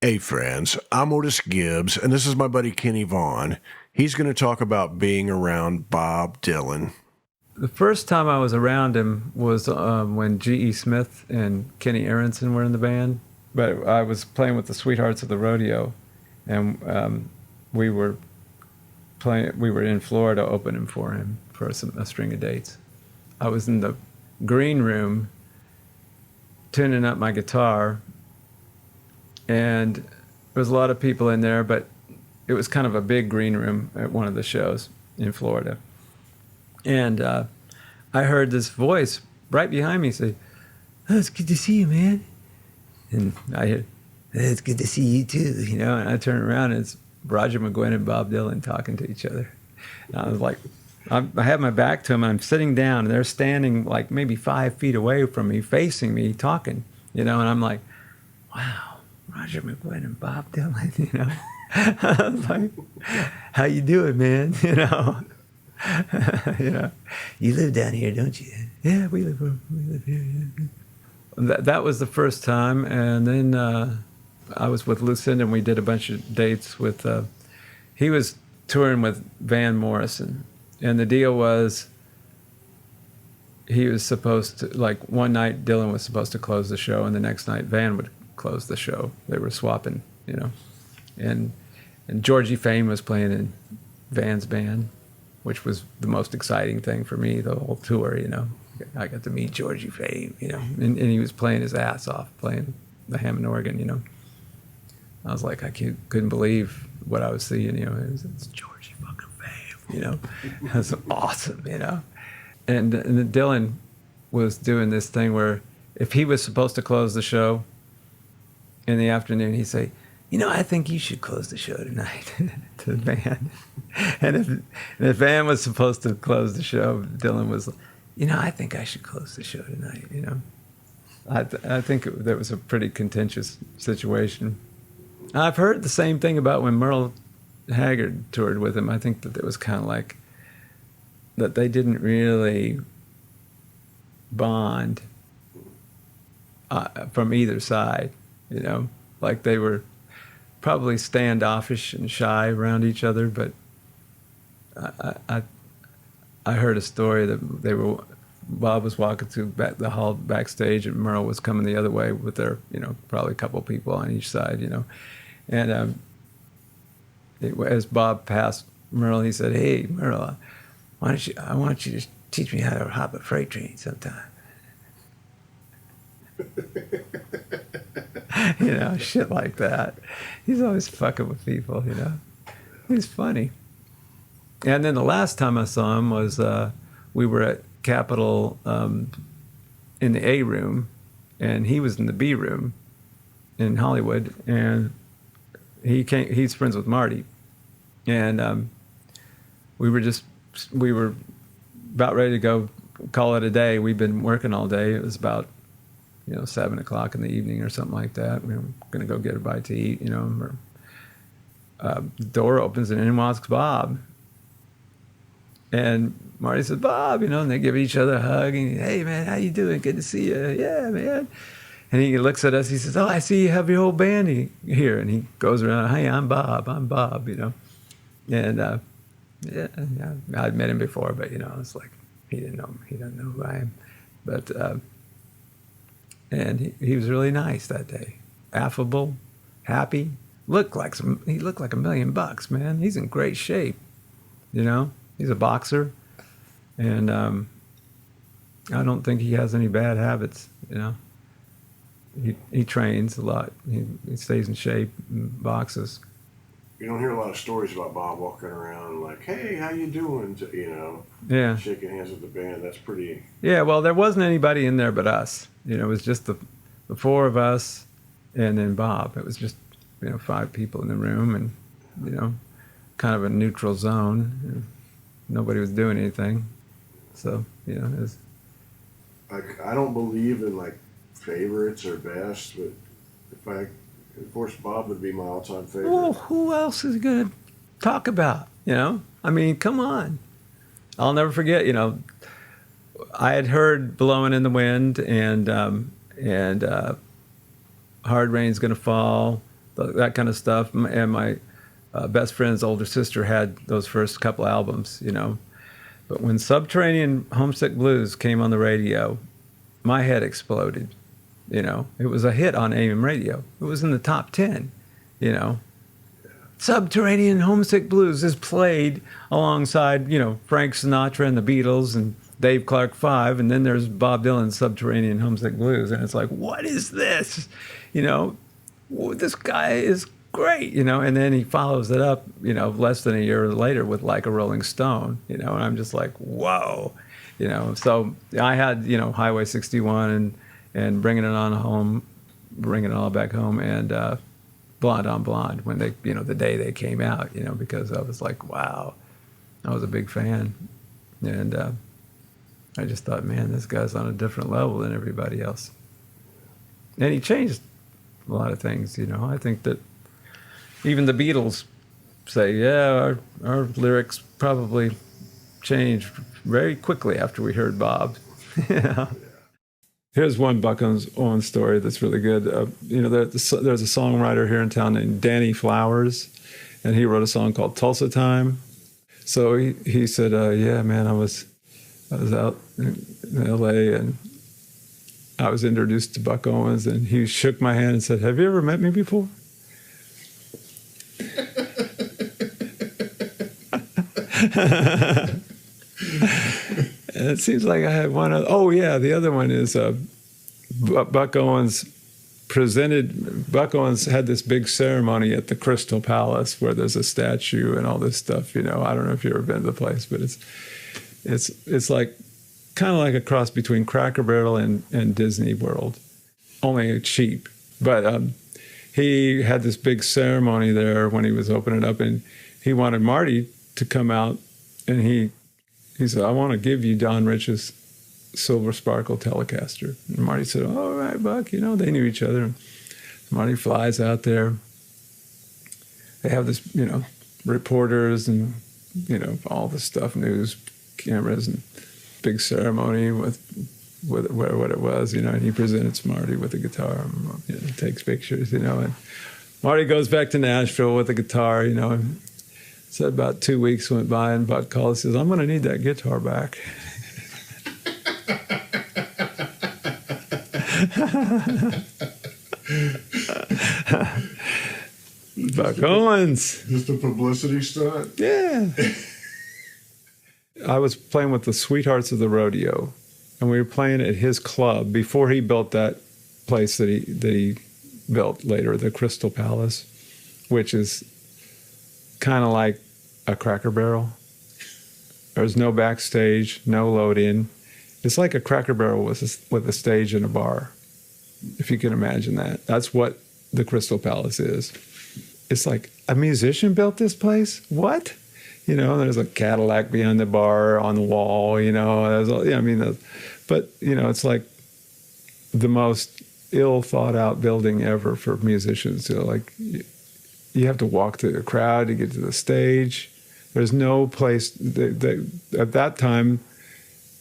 Hey, friends, I'm Otis Gibbs, and this is my buddy Kenny Vaughan. He's going to talk about being around Bob Dylan. The first time I was around him was when G.E. Smith and Kenny Aronson were in the band. But I was playing with the Sweethearts of the Rodeo, and we were playing. We were in Florida opening for him for a string of dates. I was in the green room tuning up my guitar, and there was a lot of people in there, but it was kind of a big green room at one of the shows in Florida. And I heard this voice right behind me say, "Oh, it's good to see you, man." And I heard, "It's good to see you too," you know. And I turned around and it's Roger McGuinn and Bob Dylan talking to each other. And I was like, I have my back to them. I'm sitting down, and they're standing like maybe 5 feet away from me, facing me, talking, you know. And I'm like, "Wow, Roger McGuinn and Bob Dylan," you know. I was like, "How you doing, man?" You know. You know, "You live down here, don't you?" "Yeah, we live here. Yeah." That was the first time, and then I was with Lucinda, and we did a bunch of dates with. He was touring with Van Morrison, and the deal was he was supposed to, like, one night Dylan was supposed to close the show, and the next night Van would close the show. They were swapping, you know, and Georgie Fame was playing in Van's band, which was the most exciting thing for me, the whole tour, you know. I got to meet Georgie Fame, you know, and he was playing his ass off, playing the Hammond organ, you know. I was like, I couldn't believe what I was seeing, you know. It's Georgie fucking Fame, you know. That's awesome, you know. And then Dylan was doing this thing where if he was supposed to close the show in the afternoon, he'd say, "You know, I think you should close the show tonight," to the band. And if Van was supposed to close the show, Dylan was, "You know, I think I should close the show tonight," you know. I think that was a pretty contentious situation. I've heard the same thing about when Merle Haggard toured with him. I think that it was kind of like that they didn't really bond from either side, you know. Like they were probably standoffish and shy around each other, but I heard a story that Bob was walking through the hall backstage, and Merle was coming the other way with their, you know, probably a couple people on each side, you know. And as Bob passed Merle, he said, "Hey, Merle, I want you to teach me how to hop a freight train sometime." You know, shit like that. He's always fucking with people, you know. He's funny. And then the last time I saw him was we were at Capitol in the A room, and he was in the B room in Hollywood, and he's friends with Marty, and we were about ready to go call it a day. We'd been working all day. It was about, you know, 7 o'clock in the evening or something like that. We were going to go get a bite to eat, you know. The door opens and in walks Bob. And Marty said, "Bob," you know, and they give each other a hug. And, "Hey, man, how you doing? Good to see you." "Yeah, man." And he looks at us. He says, "Oh, I see you have your whole band here." And he goes around, "Hey, I'm Bob, you know. And yeah, I'd met him before, but, you know, it's like he didn't know who I am. But and he was really nice that day, affable, happy. He looked like $1 million, man. He's in great shape, you know. He's a boxer, and I don't think he has any bad habits, you know. He trains a lot. He stays in shape and boxes. You don't hear a lot of stories about Bob walking around like, "Hey, how you doing?" You know, Yeah. shaking hands with the band. That's pretty. Yeah, well, there wasn't anybody in there but us. You know, it was just the four of us and then Bob. It was just, you know, 5 people in the room, and, you know, kind of a neutral zone. Nobody was doing anything. So, you know, it was... I don't believe in, like, favorites or best, but of course, Bob would be my all-time favorite. Well, who else is going to talk about, you know? I mean, come on. I'll never forget, you know, I had heard "Blowing in the Wind" and "Hard Rain's Gonna Fall," that kind of stuff. And my best friend's older sister had those first couple albums, you know. But when Subterranean Homesick Blues came on the radio, my head exploded, you know. It was a hit on AM radio. It was in the top 10, you know. Subterranean Homesick Blues is played alongside, you know, Frank Sinatra and the Beatles and Dave Clark 5, and then there's Bob Dylan's Subterranean Homesick Blues, and it's like, what is this? You know, this guy is great, you know, and then he follows it up, you know, less than a year later with Like a Rolling Stone, you know, and I'm just like, whoa, you know. So I had, you know, Highway 61 and Bringing It On Home, Bringing It All Back Home, and Blonde on Blonde when they, you know, the day they came out, you know, because I was like, wow, I was a big fan. And I just thought, man, this guy's on a different level than everybody else. And he changed a lot of things, you know. I think that even the Beatles say, yeah, our lyrics probably changed very quickly after we heard Bob. You know? Here's one Buck Owens story that's really good. You know, there's a songwriter here in town named Danny Flowers, and he wrote a song called Tulsa Time. So he said, yeah, man, I was out in L.A. and I was introduced to Buck Owens, and he shook my hand and said, have you ever met me before? And it seems like I had one other. Oh, yeah, the other one is Buck Owens had this big ceremony at the Crystal Palace where there's a statue and all this stuff, you know. I don't know if you've ever been to the place, but it's like kind of like a cross between Cracker Barrel and Disney World, only cheap. But he had this big ceremony there when he was opening up, and he wanted Marty to come out, and he said, I want to give you Don Rich's Silver Sparkle Telecaster. And Marty said, all right, Buck. You know, they knew each other. And Marty flies out there. They have this, you know, reporters and, you know, all this stuff, news cameras, and big ceremony with what it was, you know, and he presented Marty with a guitar, and, you know, takes pictures, you know, and Marty goes back to Nashville with a guitar, you know, and so about 2 weeks went by, and Buck called and says, I'm going to need that guitar back. Buck Owens. Just a publicity stunt? Yeah. I was playing with the Sweethearts of the Rodeo, and we were playing at his club before he built that place that he built later, the Crystal Palace, which is kind of like a Cracker Barrel. There's no backstage, no load in. It's like a Cracker Barrel with a stage and a bar, if you can imagine that. That's what the Crystal Palace is. It's like, a musician built this place? What? You know, there's a Cadillac behind the bar on the wall, you know. But, you know, it's like the most ill thought out building ever for musicians. You know, like, you have to walk through the crowd to get to the stage. There's no place. At that time,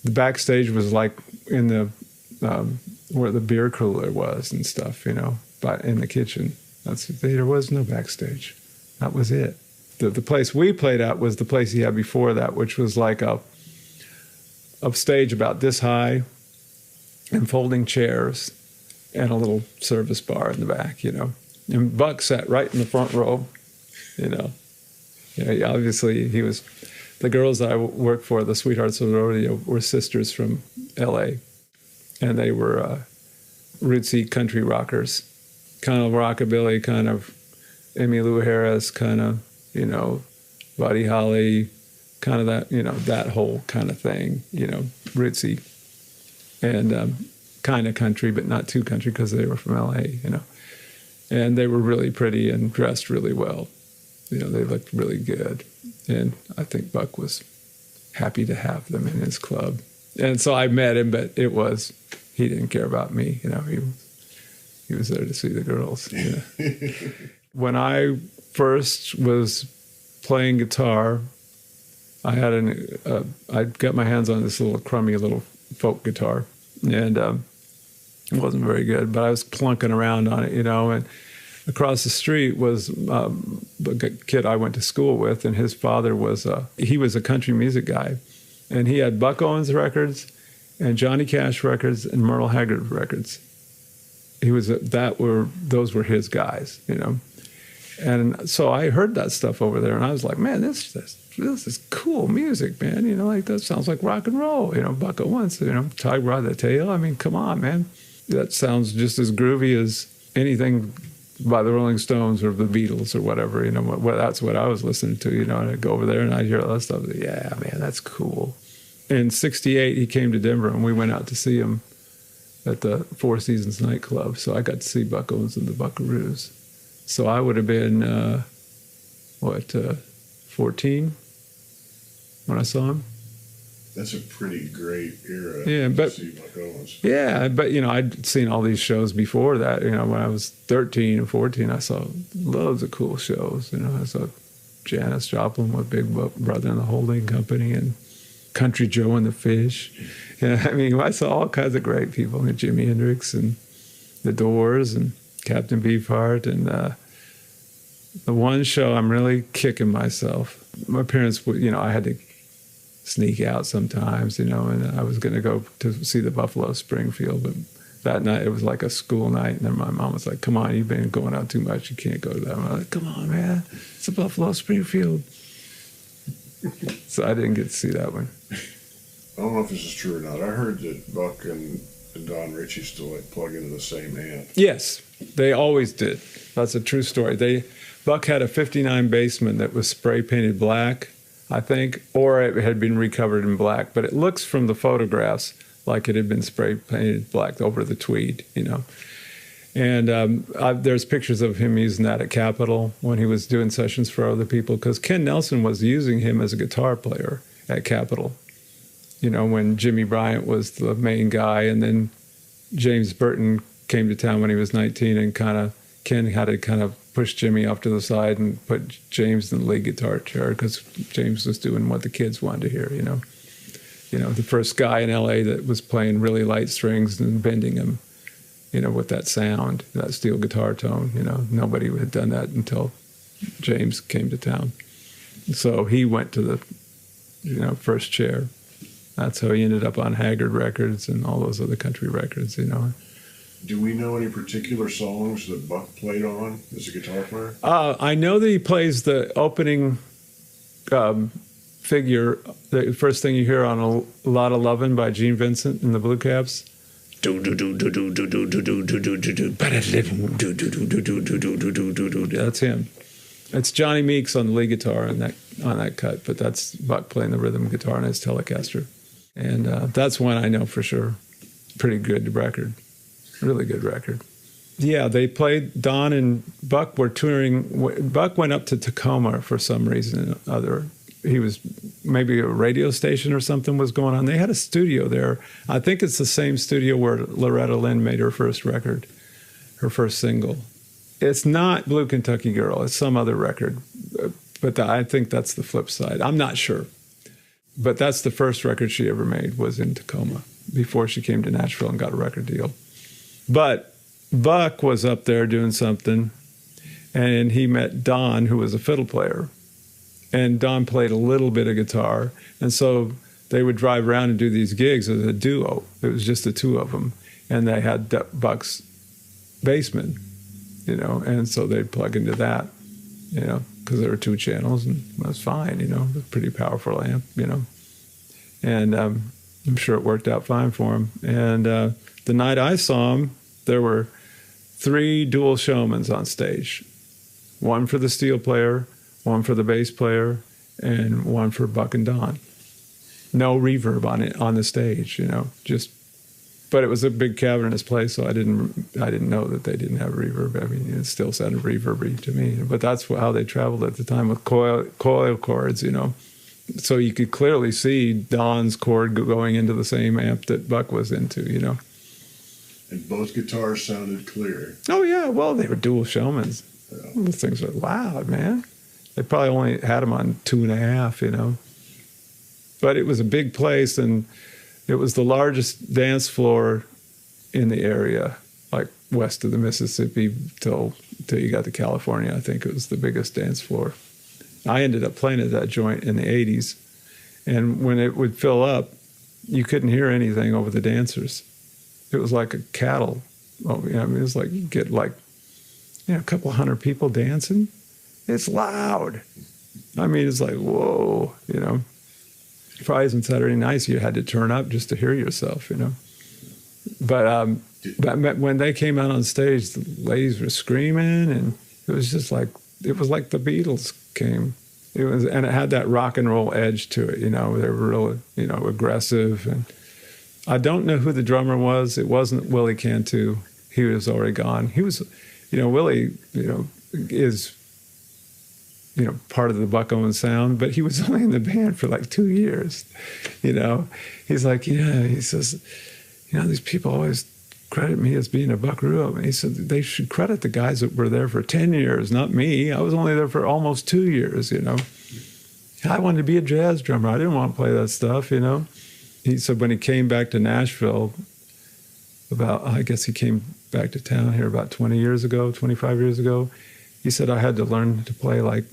the backstage was like in the where the beer cooler was and stuff, you know, but in the kitchen. There was no backstage. That was it. The place we played at was the place he had before that, which was like a stage about this high and folding chairs and a little service bar in the back, you know. And Buck sat right in the front row, you know. Yeah, obviously he was, the girls that I worked for, the Sweethearts of the Rodeo, were sisters from L.A. And they were rootsy country rockers, kind of rockabilly, kind of Emmylou Harris, kind of, you know, Buddy Holly, kind of that, you know, that whole kind of thing, you know, rootsy. And kind of country, but not too country because they were from L.A., you know. And they were really pretty and dressed really well. You know, they looked really good. And I think Buck was happy to have them in his club. And so I met him, but he didn't care about me. You know, he was there to see the girls. You know. When I first was playing guitar, I got my hands on this little crummy little folk guitar. And it wasn't very good, but I was plunking around on it, you know, and across the street was a kid I went to school with, and his father was he was a country music guy, and he had Buck Owens records, and Johnny Cash records, and Merle Haggard records. He was those were his guys, you know. And so I heard that stuff over there, and I was like, man, this is cool music, man. You know, like that sounds like rock and roll. You know, Buck Owens, you know, Tied by the Tail. I mean, come on, man. That sounds just as groovy as anything by the Rolling Stones or the Beatles or whatever. You know, that's what I was listening to. You know, and I'd go over there and I'd hear all that stuff. Yeah, man, that's cool. In '68, he came to Denver, and we went out to see him at the Four Seasons nightclub. So I got to see Buck Owens and the Buckaroos. So I would have been, 14 when I saw him. That's a pretty great era. Yeah, but to see Buck Owens. Yeah, but you know, I'd seen all these shows before that. You know, when I was 13 and 14, I saw loads of cool shows. You know, I saw Janis Joplin with Big Brother and the Holding Company, and Country Joe and the Fish. Yeah, I mean, I saw all kinds of great people, and Jimi Hendrix and the Doors and Captain Beefheart, and the one show I'm really kicking myself. My parents would, you know, I had to sneak out sometimes, you know, and I was going to go to see the Buffalo Springfield, but that night it was like a school night, and then my mom was like, come on, you've been going out too much, you can't go to that. I'm like, come on, man, it's the Buffalo Springfield. So I didn't get to see that one. I don't know if this is true or not. I heard that Buck and Don Ritchie still like plug into the same amp. Yes, they always did. That's a true story. Buck had a 59 Bassman that was spray painted black, I think, or it had been recovered in black, but it looks from the photographs like it had been spray painted black over the tweed, you know. And there's pictures of him using that at Capitol when he was doing sessions for other people, because Ken Nelson was using him as a guitar player at Capitol, you know, when Jimmy Bryant was the main guy, and then James Burton came to town when he was 19, and Ken had to kind of push Jimmy off to the side and put James in the lead guitar chair, because James was doing what the kids wanted to hear, you know. You know, the first guy in LA that was playing really light strings and bending them, you know, with that sound, that steel guitar tone, you know. Nobody had done that until James came to town. So he went to the, you know, first chair. That's how he ended up on Haggard Records and all those other country records, you know. Do we know any particular songs that Buck played on as a guitar player? I know that he plays the opening figure, the first thing you hear on A Lot of Lovin' by Gene Vincent and the Blue Caps. That's him. It's Johnny Meeks on the lead guitar on that cut, but that's Buck playing the rhythm guitar on his Telecaster. And that's one I know for sure. Pretty good record. Really good record. Yeah, they played, Don and Buck were touring. Buck went up to Tacoma for some reason or other. He was, maybe a radio station or something was going on. They had a studio there. I think it's the same studio where Loretta Lynn made her first record, her first single. It's not Blue Kentucky Girl. It's some other record. But I think that's the flip side. I'm not sure. But that's the first record she ever made, was in Tacoma, before she came to Nashville and got a record deal. But Buck was up there doing something, and he met Don, who was a fiddle player. And Don played a little bit of guitar. And so they would drive around and do these gigs as a duo. It was just the two of them. And they had Buck's Bassman, you know, and so they'd plug into that, you know, because there were two channels, and that's fine, you know, a pretty powerful amp, you know. And I'm sure it worked out fine for him. And the night I saw him, there were 3 dual showmans on stage. One for the steel player, one for the bass player, and one for Buck and Don. No reverb on the stage, you know, just. But it was a big cavernous place, so I didn't know that they didn't have reverb. I mean, it still sounded reverby to me. But that's how they traveled at the time, with coil cords, you know. So you could clearly see Don's cord going into the same amp that Buck was into, you know. And both guitars sounded clear. Oh, yeah. Well, they were dual showmans. Yeah. Those things are loud, man. They probably only had them on 2.5, you know. But it was a big place, and it was the largest dance floor in the area. like west of the Mississippi till you got to California. I think it was the biggest dance floor. I ended up playing at that joint in the 80s. And when it would fill up, you couldn't hear anything over the dancers. It was like a cattle. Well, I mean, it was like you get like, a couple hundred people dancing. It's loud. I mean, it's like, whoa, Fridays and Saturday nights, you had to turn up just to hear yourself, But when they came out on stage, the ladies were screaming, and it was just like, it was like the Beatles came. And it had that rock and roll edge to it, They were real, aggressive. And I don't know who the drummer was. It wasn't Willie Cantu. He was already gone. He was, Willie, is, part of the Buck Owens sound, but he was only in the band for like 2 years, He's like, he says, these people always credit me as being a buckaroo. And he said they should credit the guys that were there for 10 years, not me. I was only there for almost 2 years, I wanted to be a jazz drummer. I didn't want to play that stuff, He said when he came back to Nashville, I guess he came back to town here about 25 years ago. He said, I had to learn to play like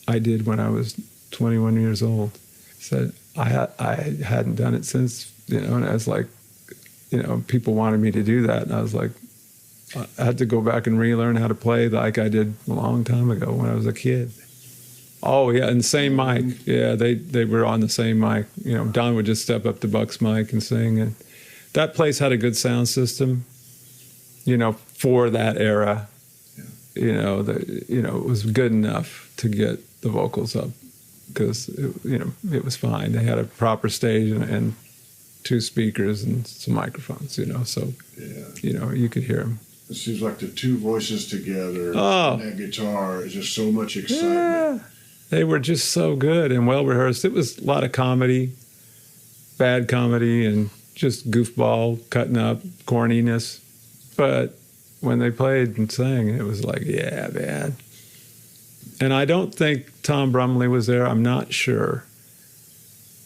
I did when I was 21 years old. He said, I hadn't done it since, and I was like, people wanted me to do that. And I was like, I had to go back and relearn how to play like I did a long time ago when I was a kid. Oh, yeah, and the same mic. Yeah, they were on the same mic. Don would just step up to Buck's mic and sing. And that place had a good sound system, for that era. It was good enough to get the vocals up because, it was fine. They had a proper stage and 2 speakers and some microphones, so, you could hear them. It seems like the 2 voices together and that guitar is just so much excitement. Yeah. They were just so good and well rehearsed. It was a lot of comedy, bad comedy, and just goofball, cutting up, corniness. But when they played and sang, it was like, yeah, man. And I don't think Tom Brumley was there. I'm not sure.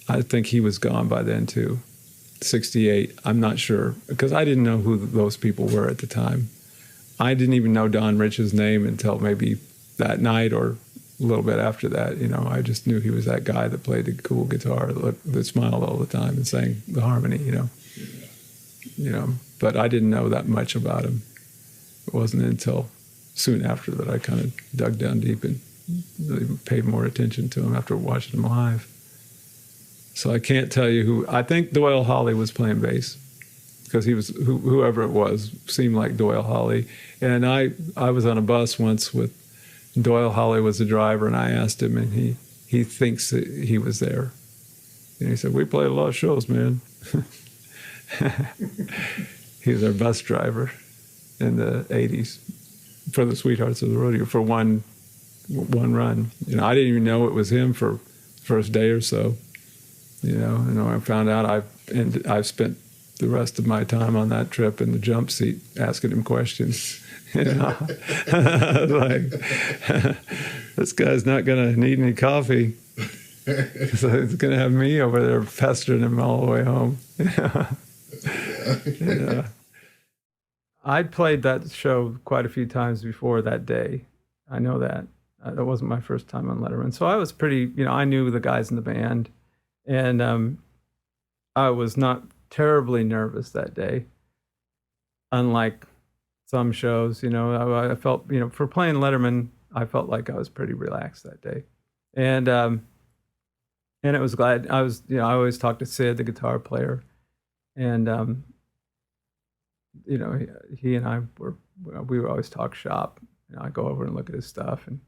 I think he was gone by then, too. 68. I'm not sure because I didn't know who those people were at the time. I didn't even know Don Rich's name until maybe that night or a little bit after that. I just knew he was that guy that played the cool guitar that smiled all the time and sang the harmony, But I didn't know that much about him. It wasn't until soon after that I kind of dug down deep and really paid more attention to him after watching him live. So I can't tell you who. I think Doyle Holly was playing bass because he was whoever it was seemed like Doyle Holly. And I was on a bus once with Doyle Holly was the driver, and I asked him, and he thinks that he was there. And he said, "We played a lot of shows, man." He was our bus driver in the 80s for the Sweethearts of the Rodeo for one run. I didn't even know it was him for the first day or so. And when I found out, I've spent the rest of my time on that trip in the jump seat asking him questions. I was like, this guy's not going to need any coffee. So he's going to have me over there pestering him all the way home. I'd played that show quite a few times before that day. I know that. That wasn't my first time on Letterman. So I was pretty, I knew the guys in the band. And I was not terribly nervous that day. Unlike some shows, I felt, for playing Letterman, I felt like I was pretty relaxed that day. And it was glad I was, I always talked to Sid, the guitar player. And, he and I we would always talk shop. I go over and look at his stuff, and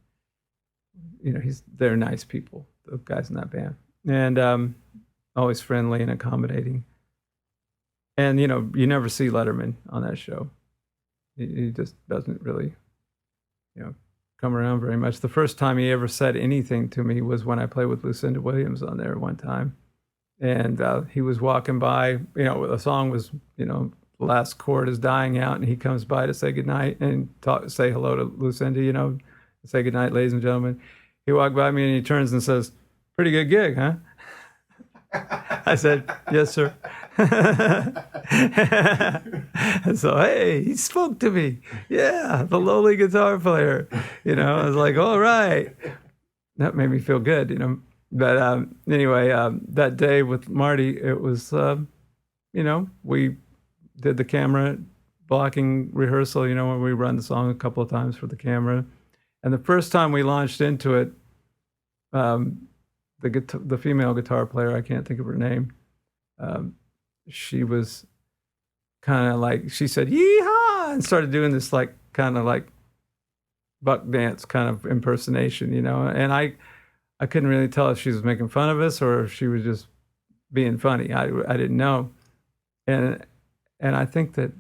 they're nice people, the guys in that band, and always friendly and accommodating. And you never see Letterman on that show. He just doesn't really, come around very much. The first time he ever said anything to me was when I played with Lucinda Williams on there one time, and he was walking by. The song was, the last chord is dying out, and he comes by to say goodnight and say hello to Lucinda, say goodnight, ladies and gentlemen. He walked by me and he turns and says, "Pretty good gig, huh?" I said, "Yes, sir." And so, hey, he spoke to me. Yeah, the lowly guitar player. I was like, all right. That made me feel good. But anyway, that day with Marty, it was, we did the camera blocking rehearsal, when we run the song a couple of times for the camera. And the first time we launched into it, the female guitar player, I can't think of her name, she was kind of like, she said, "Yeehaw," and started doing this like kind of like buck dance kind of impersonation, and I couldn't really tell if she was making fun of us or if she was just being funny. I didn't know. And I think that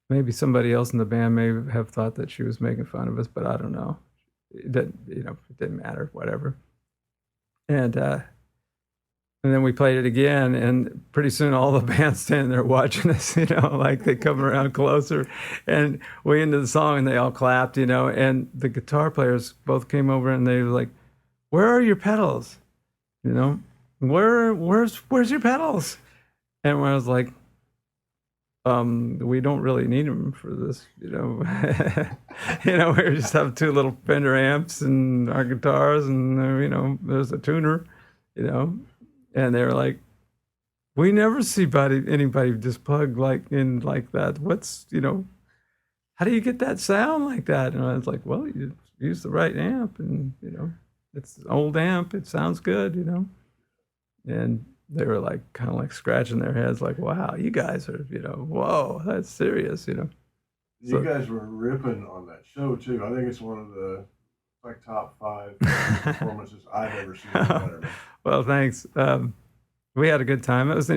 maybe somebody else in the band may have thought that she was making fun of us, but I don't know. It didn't matter, whatever. And then we played it again, and pretty soon all the band's standing there watching us, like they come around closer. And we ended the song, and they all clapped, and the guitar players both came over, and they were like, "Where are your pedals? Where's your pedals?" And I was like, "We don't really need them for this, We just have two little Fender amps and our guitars, and there's a tuner, And they were like, "We never see anybody just plug in like that. What's, how do you get that sound like that?" And I was like, "Well, you use the right amp, and, it's an old amp. It sounds good, And they were like, kind of like scratching their heads like, "Wow, you guys are, whoa, that's serious, You guys were ripping on that show too. I think it's one of the top 5 performances I've ever seen in Letterman. Well, thanks. We had a good time. It was,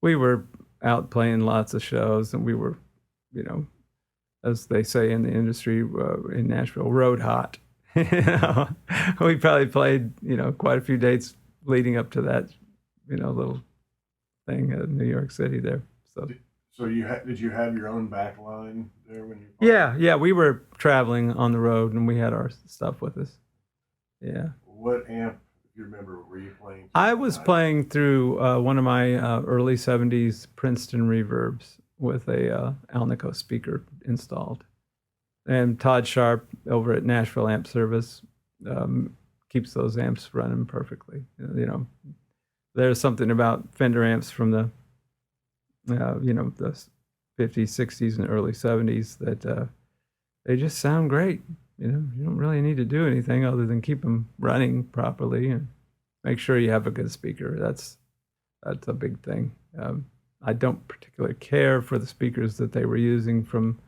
we were out playing lots of shows, and we were, as they say in the industry in Nashville, road hot. We probably played, quite a few dates leading up to that, little thing in New York City there. So did you have your own back line there when you? Yeah, we were traveling on the road, and we had our stuff with us. Yeah. What amp, if you remember, were you playing? I was playing through one of my early '70s Princeton reverbs with a Alnico speaker installed, and Todd Sharp over at Nashville Amp Service keeps those amps running perfectly. There's something about Fender amps from the the 50s, 60s, and early 70s that they just sound great. You don't really need to do anything other than keep them running properly and make sure you have a good speaker. That's a big thing. I don't particularly care for the speakers that they were using from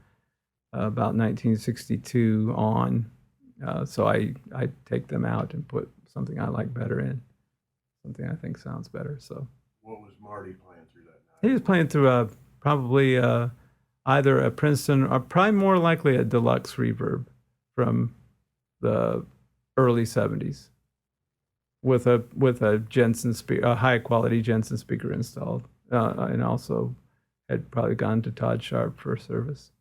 about 1962 on, so I take them out and put something I like better in, something I think sounds better. So. What was Marty playing through that night? He was playing through probably either a Princeton or probably more likely a deluxe reverb from the early 70s with a Jensen speaker, a high quality Jensen speaker installed, and also had probably gone to Todd Sharp for service.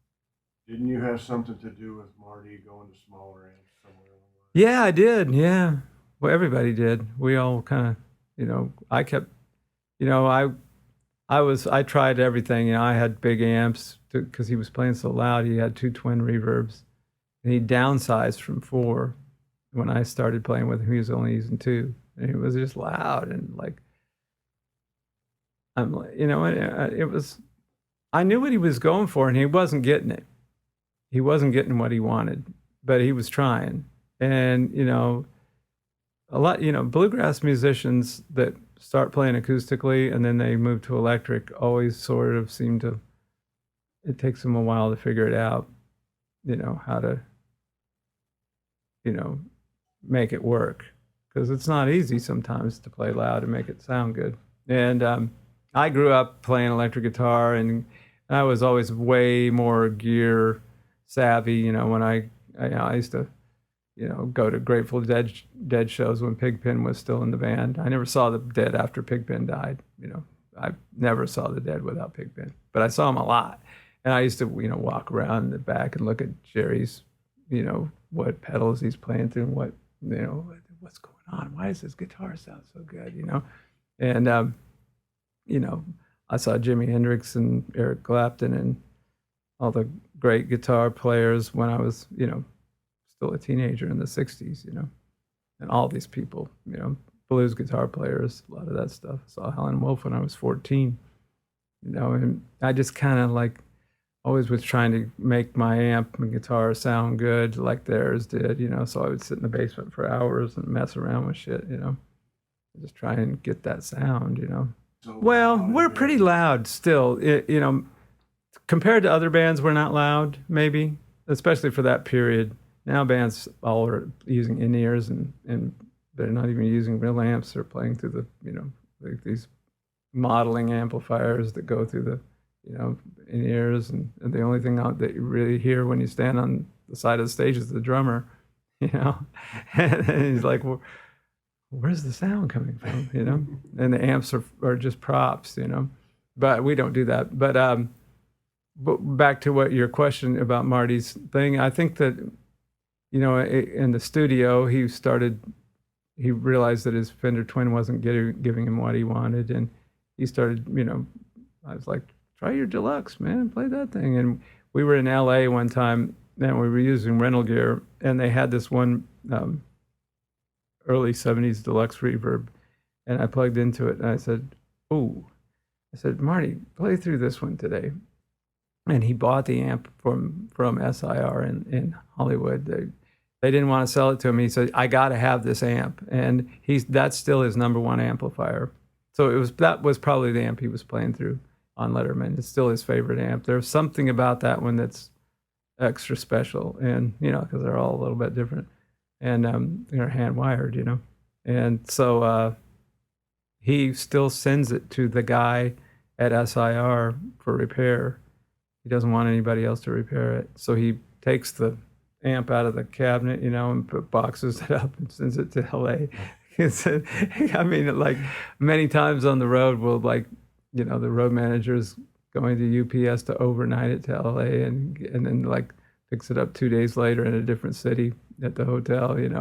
Didn't you have something to do with Marty going to smaller amps somewhere along the line? Yeah, I did. Yeah, well, everybody did. We all kind of, I kept, I tried everything. I had big amps because he was playing so loud. He had 2 twin reverbs, and he downsized from 4. When I started playing with him, he was only using 2, and it was just loud and like. I'm like, it was. I knew what he was going for, and he wasn't getting it. He wasn't getting what he wanted, but he was trying. And a lot, bluegrass musicians that start playing acoustically and then they move to electric always sort of seem to, it takes them a while to figure it out, how to, make it work, because it's not easy sometimes to play loud and make it sound good. And I grew up playing electric guitar, and I was always way more gear savvy. When I used to, go to Grateful Dead shows when Pigpen was still in the band. I never saw the Dead after Pigpen died. I never saw the Dead without Pigpen, but I saw them a lot. And I used to, walk around in the back and look at Jerry's, what pedals he's playing through and what, what's going on? Why does his guitar sound so good? And you know, I saw Jimi Hendrix and Eric Clapton and all the great guitar players when I was, still a teenager in the 60s, and all these people, blues guitar players, a lot of that stuff. I saw Helen Wolf when I was 14, and I just kind of like always was trying to make my amp and guitar sound good like theirs did, so I would sit in the basement for hours and mess around with shit, just try and get that sound. So Well, loud we're in pretty here. loud still, compared to other bands, we're not loud, maybe, especially for that period. Now bands all are using in-ears and they're not even using real amps. They're playing through the, like these modeling amplifiers that go through the, in-ears. And the only thing that you really hear when you stand on the side of the stage is the drummer, and he's like, well, where's the sound coming from, And the amps are just props, but we don't do that. But back to what your question about Marty's thing, I think that, in the studio, he realized that his Fender Twin wasn't giving him what he wanted. And he started, I was like, try your deluxe, man, play that thing. And we were in LA one time and we were using rental gear and they had this one early 70s deluxe reverb. And I plugged into it and I said, "Ooh," I said, "Marty, play through this one today." And he bought the amp from SIR in Hollywood. They didn't want to sell it to him. He said, "I got to have this amp," and that's still his number one amplifier. So that was probably the amp he was playing through on Letterman. It's still his favorite amp. There's something about that one that's extra special, and because they're all a little bit different, and they're hand wired, and so he still sends it to the guy at SIR for repair. He doesn't want anybody else to repair it. So he takes the amp out of the cabinet, and boxes it up and sends it to LA. I mean, like many times on the road, we'll the road manager's going to UPS to overnight it to LA and then like picks it up 2 days later in a different city at the hotel, and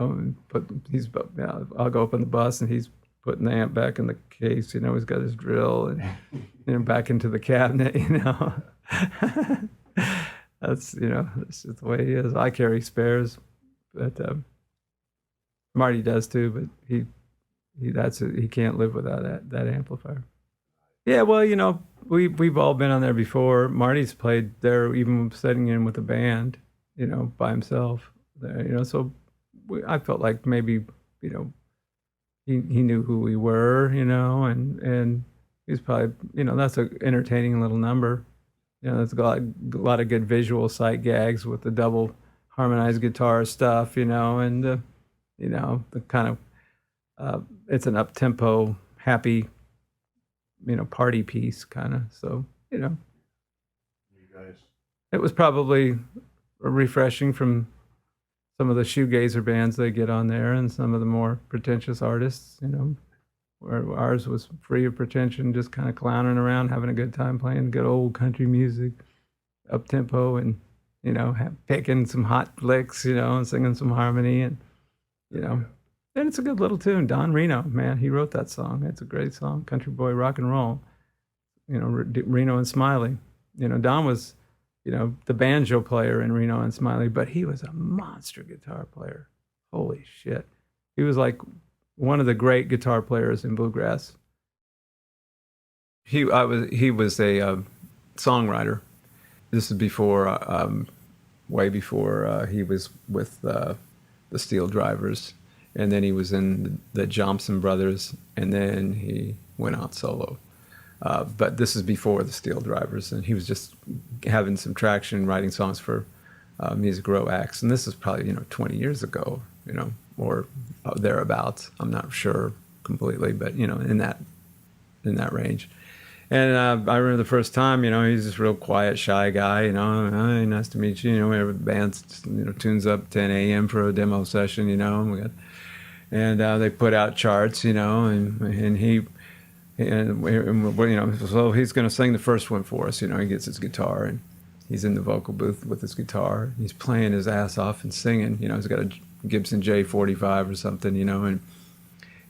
I'll go up on the bus and he's putting the amp back in the case, he's got his drill and back into the cabinet, That's that's just the way he is. I carry spares, but Marty does too. But he can't live without that amplifier. Yeah, well, we've all been on there before. Marty's played there, even sitting in with a band, by himself. There, so I felt like maybe he knew who we were, and he's probably that's an entertaining little number. There's a lot of good visual sight gags with the double harmonized guitar stuff, and the kind of it's an up tempo, happy, party piece kind of. So You guys. it was probably refreshing from some of the shoegazer bands they get on there, and some of the more pretentious artists, where ours was free of pretension, just kind of clowning around, having a good time playing good old country music, up tempo, and picking some hot licks, and singing some harmony, and and it's a good little tune. Don Reno, man, he wrote that song. It's a great song, country boy rock and roll. Reno and Smiley. Don was, the banjo player in Reno and Smiley, but he was a monster guitar player. Holy shit, he was like one of the great guitar players in bluegrass. He was a songwriter. This is before, way before he was with the Steel Drivers, and then he was in the Johnson Brothers, and then he went out solo. But this is before the Steel Drivers, and he was just having some traction, writing songs for Music Row acts, and this is probably 20 years ago, or thereabouts. I'm not sure completely, but in that range. And I remember the first time, he's this real quiet, shy guy, "Hi, nice to meet you." Whenever the band, tunes up 10 a.m. for a demo session, and they put out charts, and he, so he's going to sing the first one for us. He gets his guitar and he's in the vocal booth with his guitar. He's playing his ass off and singing. He's got a Gibson J45 or something,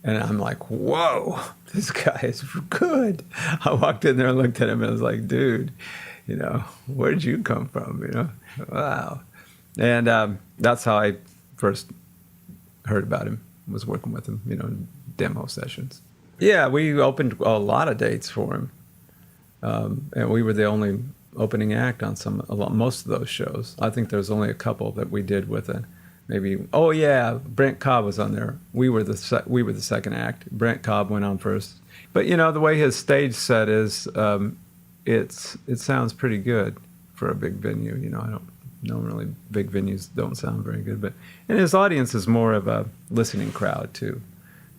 And I'm like, whoa, this guy is good. I walked in there and looked at him and I was like, dude, where did you come from? Wow. And that's how I first heard about him, was working with him, in demo sessions. Yeah, we opened a lot of dates for him. And we were the only opening act on most of those shows. I think there was only a couple that we did with Brent Cobb was on there. We were the second act. Brent Cobb went on first. But the way his stage set is, it sounds pretty good for a big venue. I don't normally, big venues don't sound very good, and his audience is more of a listening crowd too.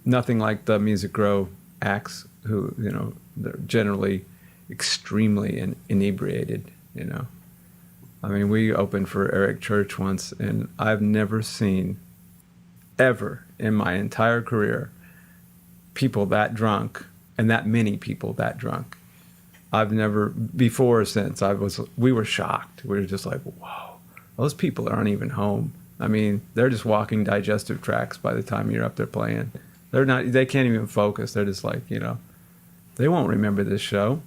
Nothing like the Music Row acts who, they're generally extremely inebriated, I mean, we opened for Eric Church once, and I've never seen, ever in my entire career, people that drunk, and that many people that drunk. I've never, before or since, we were shocked. We were just like, whoa, those people aren't even home. I mean, they're just walking digestive tracts by the time you're up there playing. They can't even focus. They're just like, they won't remember this show.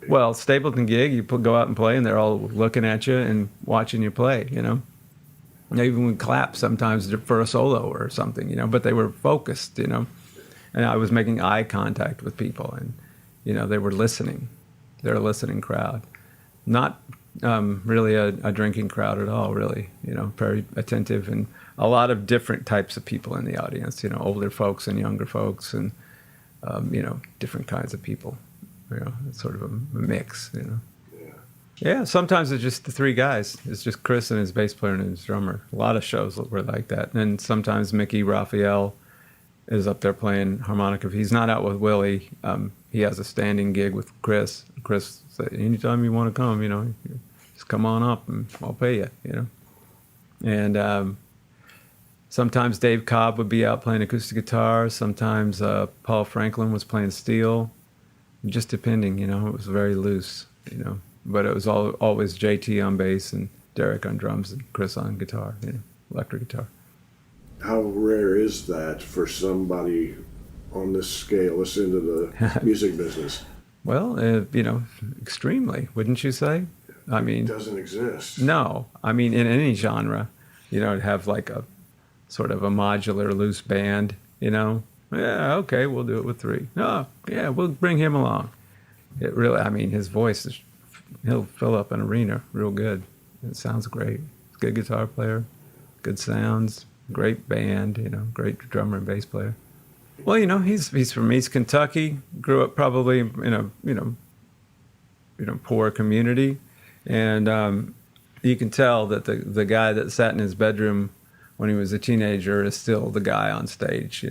Well, Stapleton gig, you go out and play, and they're all looking at you and watching you play, They even would clap sometimes for a solo or something, but they were focused, And I was making eye contact with people, and, they were listening. They're a listening crowd. Not really a drinking crowd at all, really, very attentive, and a lot of different types of people in the audience, older folks and younger folks, and, different kinds of people. It's sort of a mix, Yeah, sometimes it's just the three guys. It's just Chris and his bass player and his drummer. A lot of shows were like that. And sometimes Mickey Raphael is up there playing harmonica. If he's not out with Willie, he has a standing gig with Chris. Chris said, anytime you want to come, just come on up and I'll pay you, And sometimes Dave Cobb would be out playing acoustic guitar. Sometimes Paul Franklin was playing steel. Just depending, it was very loose, But it was always JT on bass and Derek on drums and Chris on guitar, electric guitar. How rare is that for somebody on this scale? Let's into the music business. Well, extremely, wouldn't you say? I mean, it doesn't exist. No, I mean, in any genre, to have like a sort of a modular loose band, Yeah, okay, we'll do it with three. No, yeah, we'll bring him along. It really, I mean, his voice he'll fill up an arena real good. It sounds great. He's a good guitar player, good sounds, great band, great drummer and bass player. Well, he's from East Kentucky, grew up probably in a poor community, and you can tell that the guy that sat in his bedroom when he was a teenager is still the guy on stage,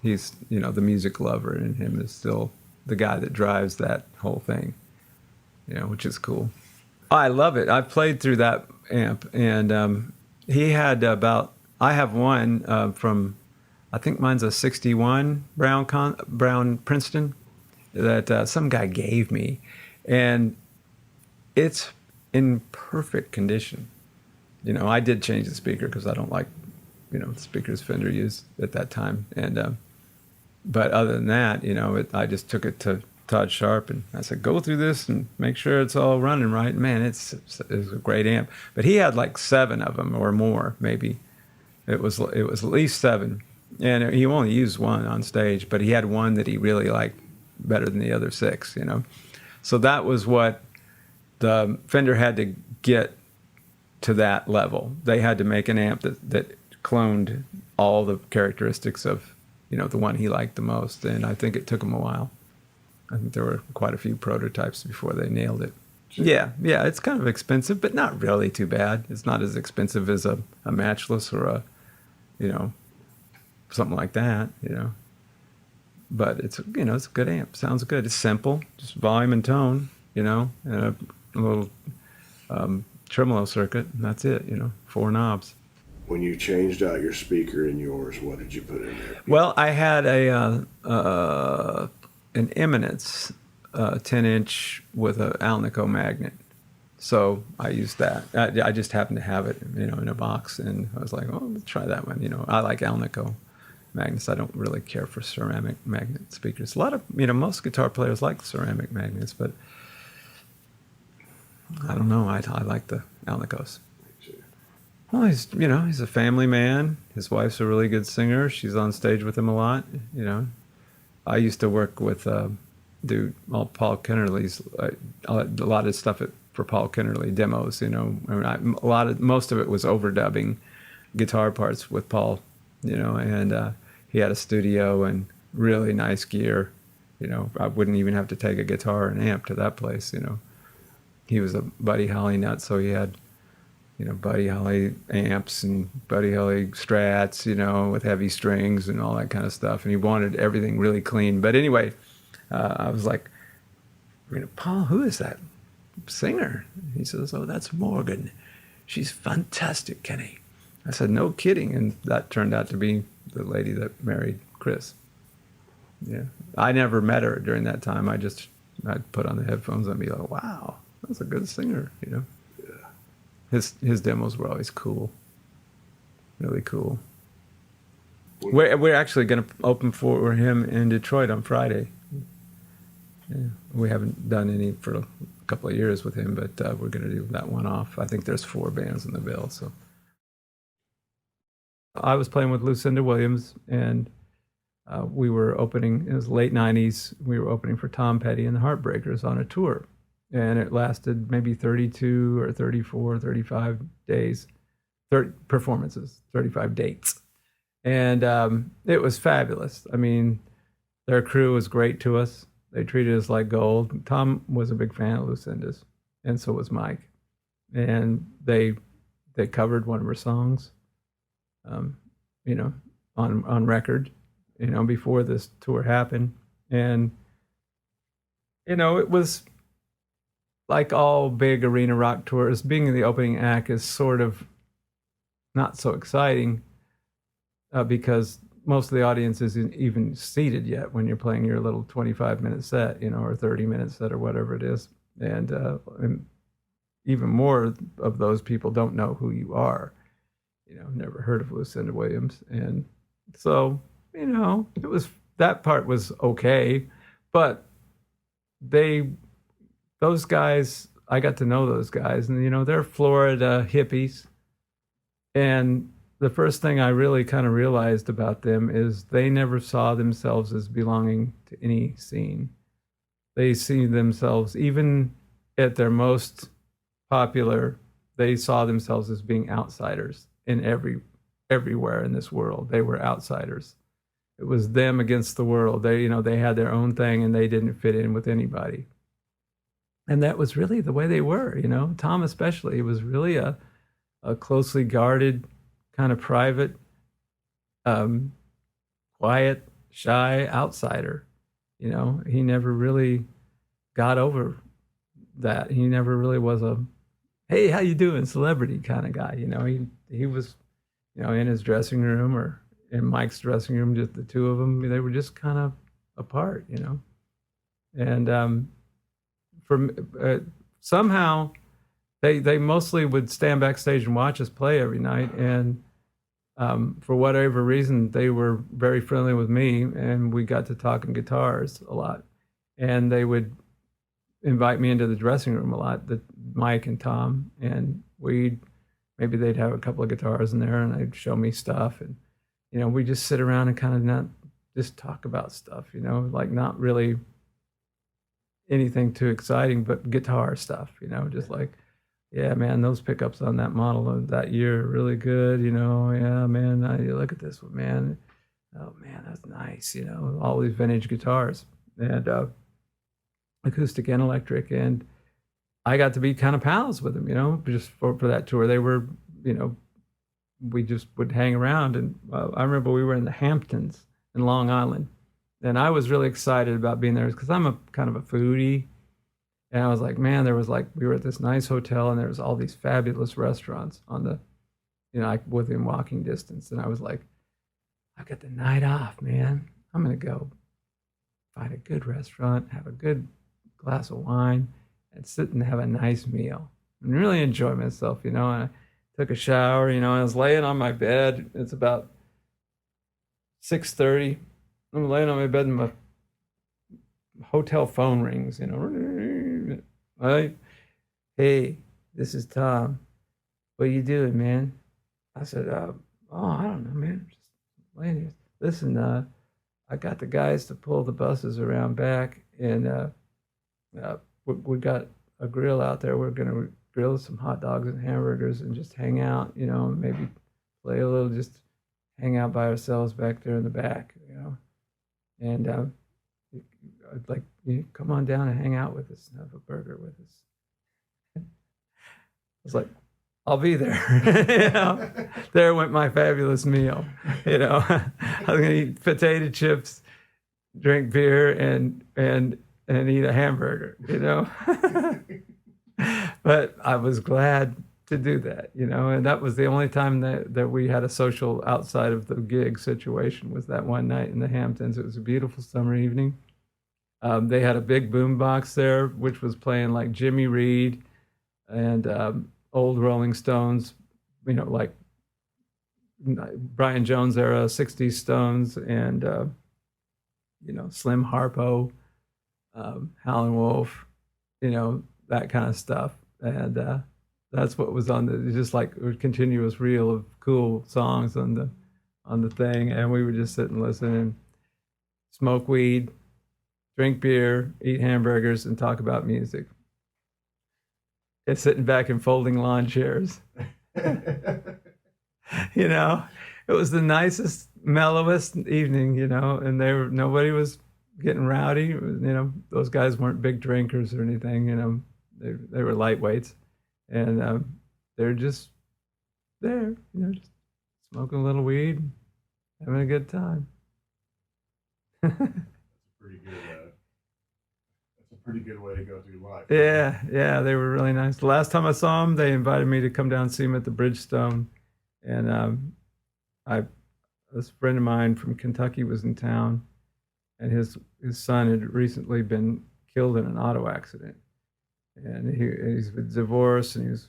He's, the music lover in him is still the guy that drives that whole thing, which is cool. I love it. I've played through that amp, and he had I have one from, I think mine's a 61 Brown Princeton that some guy gave me, and it's in perfect condition. I did change the speaker because I don't like, the speakers Fender used at that time, and but other than that, I just took it to Todd Sharp and I said, go through this and make sure it's all running right. Man, it's a great amp. But he had like 7 of them or more, maybe. It was at least 7, and he only used one on stage, but he had one that he really liked better than the other 6. So that was what the Fender had to get to that level. They had to make an amp that cloned all the characteristics of, the one he liked the most. And I think it took him a while. I think there were quite a few prototypes before they nailed it. Yeah, it's kind of expensive, but not really too bad. It's not as expensive as a Matchless or a, something like that, But it's, it's a good amp. Sounds good. It's simple, just volume and tone, and a little tremolo circuit, and that's it, 4 knobs. When you changed out your speaker in yours, what did you put in there? Well, I had an Eminence 10-inch with an Alnico magnet, so I used that. I just happened to have it, in a box, and I was like, oh, let's try that one. I like Alnico magnets. I don't really care for ceramic magnet speakers. A lot of, most guitar players like ceramic magnets, but I don't know. I like the Alnicos. Well, he's a family man. His wife's a really good singer. She's on stage with him a lot. I used to work with all Paul Kennerly's a lot of stuff for Paul Kennerly demos. Most of it was overdubbing guitar parts with Paul. And he had a studio and really nice gear. I wouldn't even have to take a guitar and amp to that place. He was a Buddy Holly nut, so he had Buddy Holly amps and Buddy Holly Strats, with heavy strings and all that kind of stuff. And he wanted everything really clean. But anyway, I was like, Paul, who is that singer? He says, oh, that's Morgan. She's fantastic, Kenny. I said, no kidding. And that turned out to be the lady that married Chris. Yeah. I never met her during that time. I'd put on the headphones and be like, wow, that's a good singer, His demos were always cool, really cool. We're actually going to open for him in Detroit on Friday. Yeah, we haven't done any for a couple of years with him, but we're going to do that one off. I think there's 4 bands in the bill. So I was playing with Lucinda Williams, and we were opening. It was late '90s. We were opening for Tom Petty and the Heartbreakers on a tour. And it lasted maybe 32 or 34, 35 days, 30 performances, 35 dates. And it was fabulous. I mean, their crew was great to us. They treated us like gold. Tom was a big fan of Lucinda's, and so was Mike. And they covered one of her songs, on record, before this tour happened. And, it was like all big arena rock tours, being the opening act is sort of not so exciting because most of the audience isn't even seated yet when you're playing your little 25-minute set, or 30-minute set or whatever it is. And even more of those people don't know who you are, never heard of Lucinda Williams. And so, that part was okay, but those guys, I got to know those guys, and they're Florida hippies. And the first thing I really kind of realized about them is they never saw themselves as belonging to any scene. They see themselves, even at their most popular, they saw themselves as being outsiders in everywhere in this world. They were outsiders. It was them against the world. They had their own thing, and they didn't fit in with anybody. And that was really the way they were, Tom especially. He was really a closely guarded, kind of private, quiet, shy outsider. He never really got over that. He never really was a, hey, how you doing, celebrity kind of guy. He was, in his dressing room or in Mike's dressing room, just the two of them. They were just kind of apart, And somehow they mostly would stand backstage and watch us play every night, and for whatever reason they were very friendly with me, and we got to talking guitars a lot, and they would invite me into the dressing room a lot, Mike and Tom, and maybe they'd have a couple of guitars in there, and they'd show me stuff, and we just sit around and kind of not just talk about stuff, like not really anything too exciting, but guitar stuff, just like, yeah, man, those pickups on that model of that year are really good, yeah, man, look at this one, man. Oh, man, that's nice, all these vintage guitars and acoustic and electric. And I got to be kind of pals with them, just for that tour. They were, we just would hang around. And I remember we were in the Hamptons in Long Island. And I was really excited about being there because I'm a kind of a foodie. And I was like, man, we were at this nice hotel and there was all these fabulous restaurants on the, within walking distance. And I was like, I've got the night off, man. I'm going to go find a good restaurant, have a good glass of wine, and sit and have a nice meal and really enjoy myself, And I took a shower, I was laying on my bed. It's about 6:30. I'm laying on my bed and my hotel phone rings, Right? Hey, this is Tom. What you doing, man? I said, I don't know, man. Just laying here. Listen, I got the guys to pull the buses around back, and we got a grill out there. We're gonna grill some hot dogs and hamburgers and just hang out, maybe play a little, just hang out by ourselves back there in the back, And I'd like you to come on down and hang out with us and have a burger with us. I was like, I'll be there. There went my fabulous meal. I was gonna eat potato chips, drink beer, and eat a hamburger. But I was glad to do that. And that was the only time that we had a social outside of the gig situation, was that one night in the Hamptons. It was a beautiful summer evening. They had a big boom box there, which was playing like Jimmy Reed and old Rolling Stones, like Brian Jones era, 60s Stones, and, Slim Harpo, Howlin' Wolf, that kind of stuff. And that's what was on just like a continuous reel of cool songs on the thing. And we would just sit and listen and smoke weed, drink beer, eat hamburgers, and talk about music. And sitting back in folding lawn chairs. It was the nicest, mellowest evening, and nobody was getting rowdy. Those guys weren't big drinkers or anything, they were lightweights. And they're just there, just smoking a little weed, having a good time. Pretty good way to go through life. Yeah, they were really nice. The last time I saw them, they invited me to come down and see them at the Bridgestone, and this friend of mine from Kentucky was in town, and his son had recently been killed in an auto accident, and he's divorced, and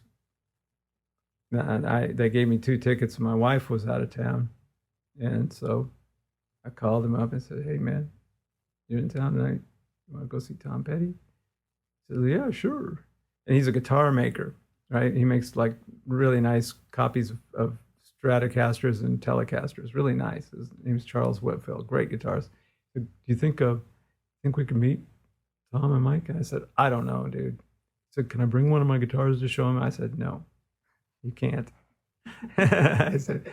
they gave me 2 tickets, and my wife was out of town, and so I called him up and said, "Hey man, you're in town tonight? You want to go see Tom Petty?" He says, "Yeah, sure." And he's a guitar maker, right? He makes like really nice copies of Stratocasters and Telecasters, really nice. His name's Charles Whitfield, great guitarist. "Do you think we can meet Tom and Mike?" And I said, "I don't know, dude." He said, "Can I bring one of my guitars to show him?" I said, "No, you can't." I said,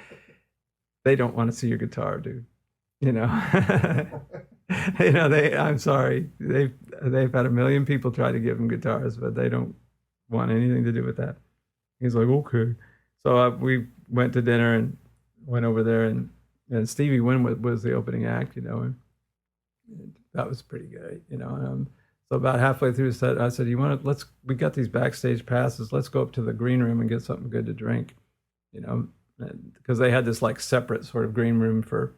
"They don't want to see your guitar, dude." I'm sorry. They've had a million people try to give them guitars, but they don't want anything to do with that. He's like, "Okay." So we went to dinner and went over there, and Stevie Winwood was the opening act, and that was pretty good, so about halfway through the set, I said, we got these backstage passes. Let's go up to the green room and get something good to drink, because they had this like separate sort of green room for,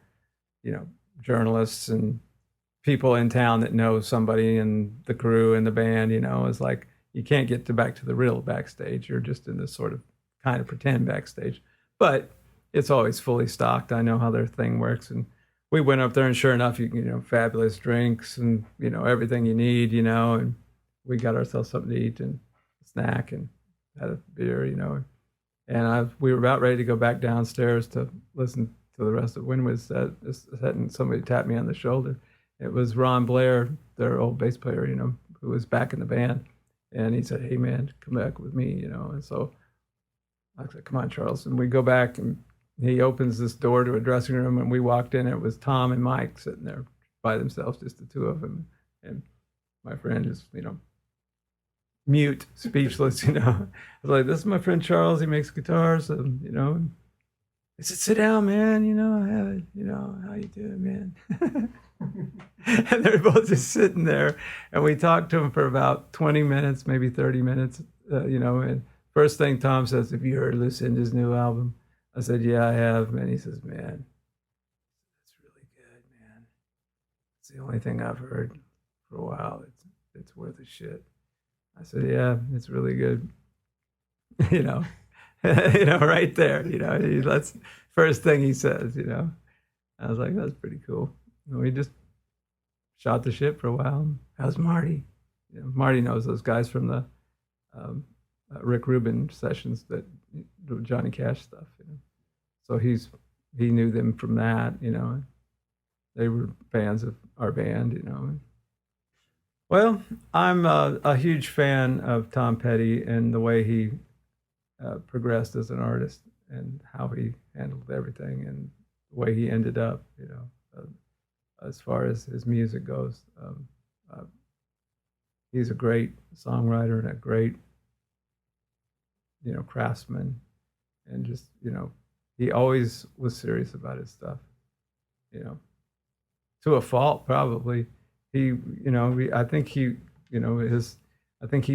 journalists and people in town that know somebody in the crew and the band. It's like you can't get back to the real backstage. You're just in this sort of kind of pretend backstage, but it's always fully stocked. I know how their thing works, and we went up there, and sure enough, fabulous drinks and everything you need, and we got ourselves something to eat and a snack and had a beer, and we were about ready to go back downstairs to listen to the rest of Winwood's set, and somebody tapped me on the shoulder. It was Ron Blair, their old bass player, who was back in the band, and he said, "Hey man, come back with me," and so I said, "Come on, Charles," and we go back, and he opens this door to a dressing room, and we walked in. It was Tom and Mike sitting there by themselves, just the two of them, and my friend is, mute, speechless. I was like, "This is my friend Charles. He makes guitars," and, I said, "Sit down, man. I have it. How you doing, man?" And they're both just sitting there, and we talked to him for about 20 minutes, maybe 30 minutes, and first thing Tom says, "Have you heard Lucinda's new album?" I said, "Yeah, I have." And he says, "Man, it's really good, man. It's the only thing I've heard for a while. It's worth a shit." I said, "Yeah, it's really good." Right there, that's first thing he says, I was like, that's pretty cool. And we just shot the shit for a while. How's Marty? Marty knows those guys from the Rick Rubin sessions that do Johnny Cash stuff. So he knew them from that. They were fans of our band. Well, I'm a huge fan of Tom Petty and the way he progressed as an artist and how he handled everything and the way he ended up. As far as his music goes, he's a great songwriter and a great craftsman, and just he always was serious about his stuff, to a fault probably. I think he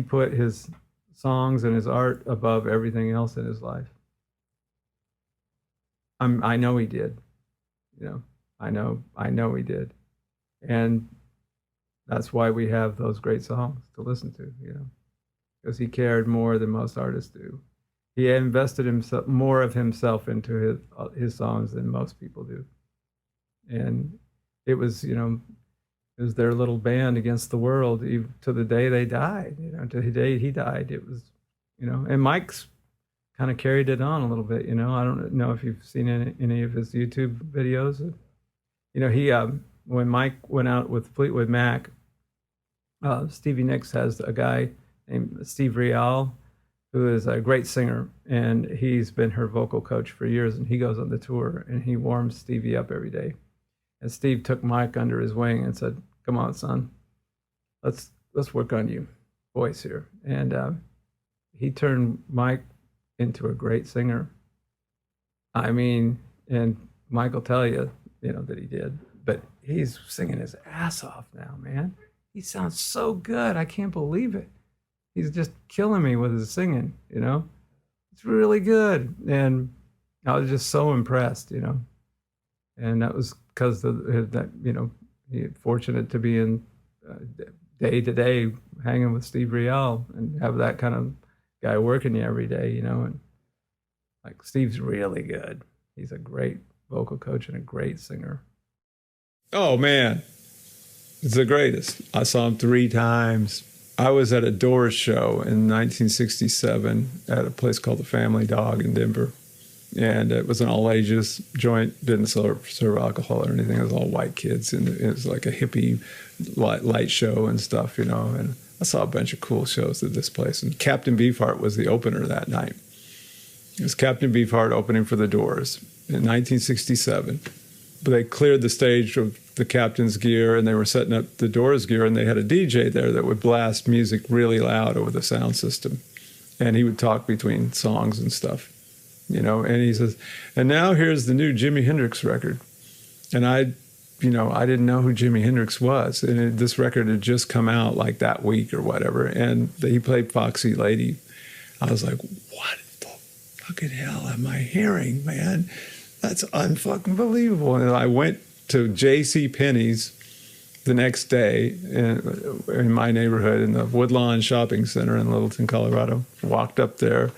put his songs and his art above everything else in his life. I know he did. I know he did. And that's why we have those great songs to listen to, because he cared more than most artists do. He invested more of himself into his songs than most people do. And it was their little band against the world to the day they died, to the day he died. It was, and Mike's kind of carried it on a little bit, I don't know if you've seen any of his YouTube videos. He when Mike went out with Fleetwood Mac, Stevie Nicks has a guy named Steve Rial, who is a great singer, and he's been her vocal coach for years, and he goes on the tour, and he warms Stevie up every day. And Steve took Mike under his wing and said, "Come on, son, let's work on you voice here." And he turned Mike into a great singer. I mean, and Mike will tell you, that he did, but he's singing his ass off now, man. He sounds so good. I can't believe it. He's just killing me with his singing, It's really good. And I was just so impressed, And that was because he fortunate to be in day to day hanging with Steve Rial and have that kind of guy working you every day, And like Steve's really good. He's a great vocal coach and a great singer. Oh man, it's the greatest. I saw him 3 times. I was at a Doors show in 1967 at a place called the Family Dog in Denver. And it was an all-ages joint, didn't serve alcohol or anything. It was all white kids, and it was like a hippie light show and stuff, And I saw a bunch of cool shows at this place. And Captain Beefheart was the opener that night. It was Captain Beefheart opening for the Doors in 1967. But they cleared the stage of the Captain's gear, and they were setting up the Doors gear, and they had a DJ there that would blast music really loud over the sound system. And he would talk between songs and stuff. And he says, and now here's the new Jimi Hendrix record. And I didn't know who Jimi Hendrix was. And this record had just come out like that week or whatever. And he played Foxy Lady. I was like, what the fucking hell am I hearing, man? That's unfucking believable. And I went to J.C. Penney's the next day in my neighborhood in the Woodlawn Shopping Center in Littleton, Colorado. Walked up there.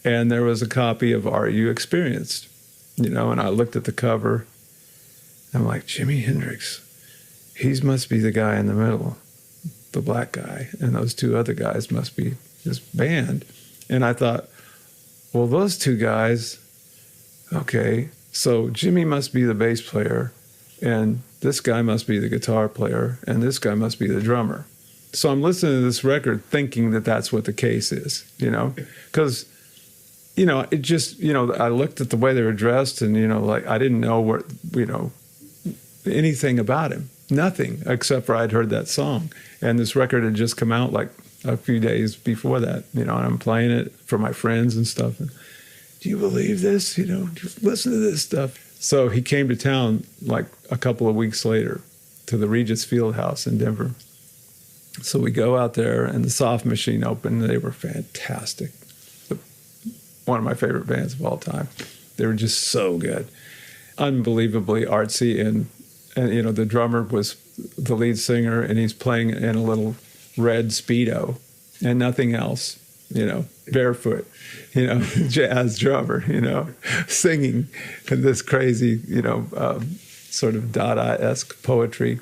And there was a copy of Are You Experienced? And I looked at the cover. I'm like, Jimi Hendrix. He must be the guy in the middle, the black guy. And those 2 other guys must be his band. And I thought, well, those 2 guys, okay, so Jimmy must be the bass player, and this guy must be the guitar player, and this guy must be the drummer. So I'm listening to this record thinking that that's what the case is, because it just, I looked at the way they were dressed and, like I didn't know what, anything about him, nothing, except for I'd heard that song. And this record had just come out like a few days before that, and I'm playing it for my friends and stuff. And, do you believe this? Do you listen to this stuff? So he came to town like a couple of weeks later to the Regis Fieldhouse in Denver. So we go out there and the Soft Machine opened. They were fantastic. One of my favorite bands of all time. They were just so good. Unbelievably artsy. And the drummer was the lead singer, and he's playing in a little red Speedo and nothing else, barefoot, jazz drummer, singing this crazy, sort of Dada-esque poetry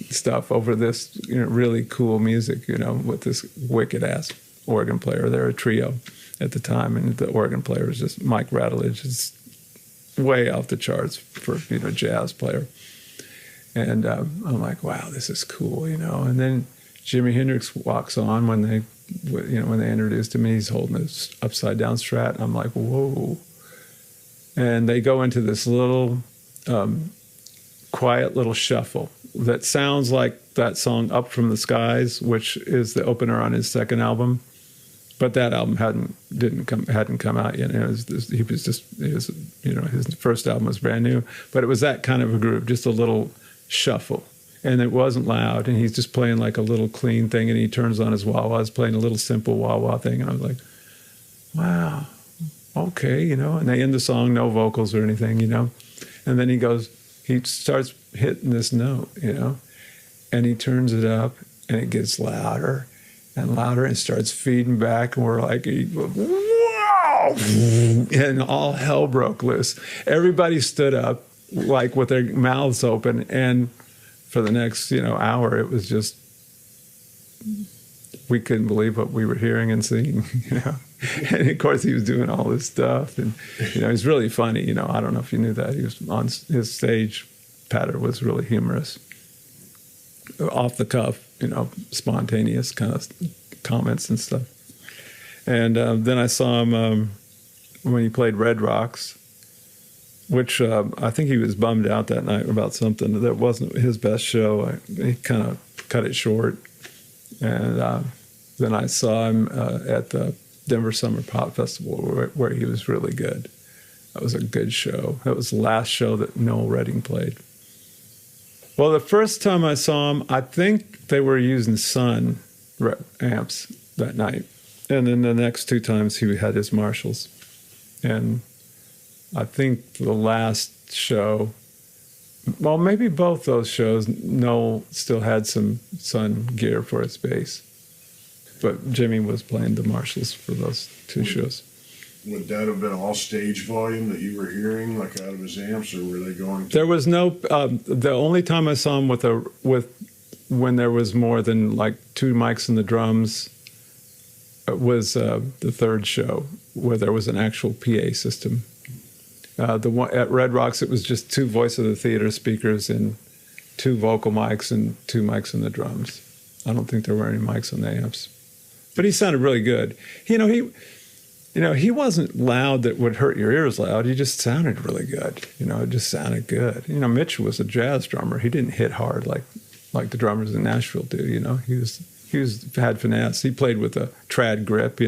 stuff over this, really cool music, with this wicked-ass organ player. They're a trio at the time, and the organ player was just Mike Rattledge. It's way off the charts for, a jazz player. And I'm like, wow, this is cool, And then Jimi Hendrix walks on when they introduced him. He's holding this upside down Strat. And I'm like, whoa. And they go into this little quiet little shuffle that sounds like that song "Up from the Skies," which is the opener on his second album. But that album hadn't come out yet. His first album was brand new. But it was that kind of a groove, just a little shuffle. And it wasn't loud, and he's just playing like a little clean thing, and he turns on his wah-wahs, playing a little simple wah-wah thing, and I was like, wow, okay, and they end the song, no vocals or anything, and then he starts hitting this note, and he turns it up, and it gets louder and louder, and starts feeding back, and we're like, wow, and all hell broke loose. Everybody stood up, like with their mouths open, and for the next, hour, it was just, we couldn't believe what we were hearing and seeing, And of course, he was doing all this stuff, and he's really funny. I don't know if you knew that. He was on his stage patter was really humorous, off the cuff, spontaneous kind of comments and stuff. And then I saw him when he played Red Rocks, which I think he was bummed out that night about something. That wasn't his best show. He kind of cut it short. And then I saw him at the Denver Summer Pop Festival where he was really good. That was a good show. That was the last show that Noel Redding played. Well, the first time I saw him, I think they were using Sun amps that night. And then the next two times he had his Marshalls. And I think the last show, well, maybe both those shows, Noel still had some Sun gear for his bass. But Jimmy was playing the Marshalls for those two shows. Would that have been all stage volume that you were hearing, like out of his amps, or were they going to... There was no... the only time I saw him when there was more than like two mics and the drums was the third show, where there was an actual PA system. The one at Red Rocks, it was just two Voice of the Theater speakers and two vocal mics and two mics on the drums. I don't think there were any mics on the amps, but he sounded really good. He wasn't loud that would hurt your ears loud. He just sounded really good. It just sounded good. Mitch was a jazz drummer. He didn't hit hard like the drummers in Nashville do. He had finesse. He played with a trad grip.